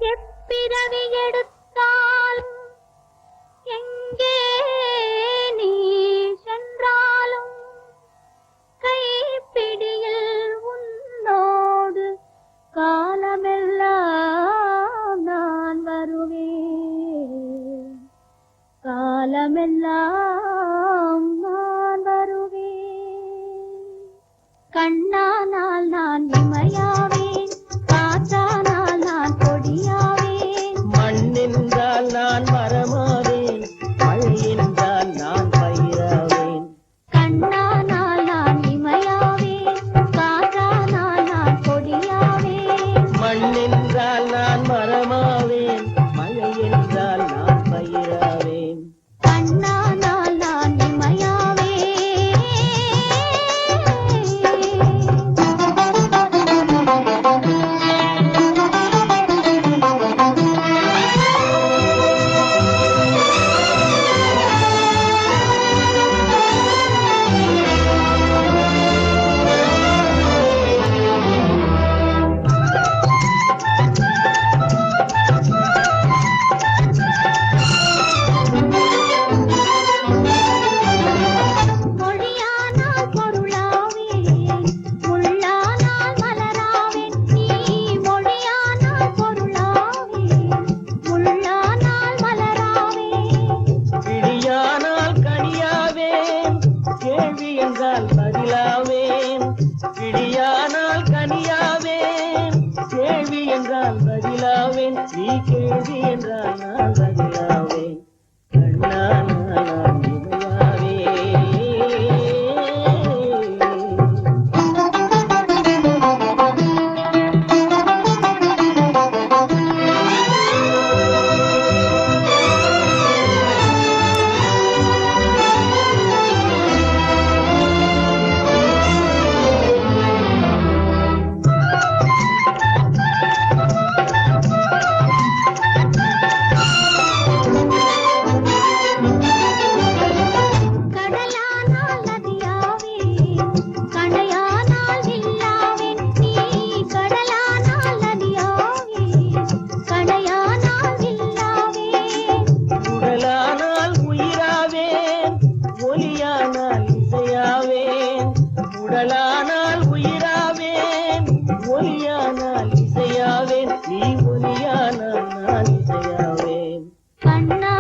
எப்பிறவி எடுத்தாலும் எங்கே நீ சென்றாலும் கைப்பிடியில் உன்னோடு காலமெல்லாம் நான் வருவேன், காலமெல்லாம் நான் வருவேன். கண்ணானால் நான் இமையாவேன், காற்றானால் நான் கொடியாவேன். மண்ணென்றால் நான் மரமாவேன், மழை என்றால் நான் பயிராவேன். கண்ணானால் நான் இமையாவேன், காற்றானால் நான் கொடியாவேன். மண்ணென்றால் நான் மரமாவேன், மழை என்றால் நான் பயிராவேன். கண்ணானால் நான் இமையாவேன். மொழியானால் பொருளாவேன், முள்ளானால் மலராவேன். நீ மொழியானால் பொருளாவேன், முள்ளானால் மலராவேன். கிளியானால் கனியாவேன், கேள்வி என்றால் பதிலாவேன். கிளியானால் கனியாவேன், கேள்வி என்றால் பதிலாவேன். நீ கேள்வி என்றால் நான் பதிலாவேன். கண்ணானால் நான் இமையாவேன். கடலானால் நதியாவேன், கணையானால் வில்லாவேன். நீ கடலானால் நதியாவேன், கணையானால் வில்லாவேன். உடலானால் உயிராவேன், ஒலியானால் இசையாவேன். உடலானால் உயிராவேன், ஒலியானால் இசையாவேன். நீ ஒலியானால் நான் இசையாவேன். கண்ணா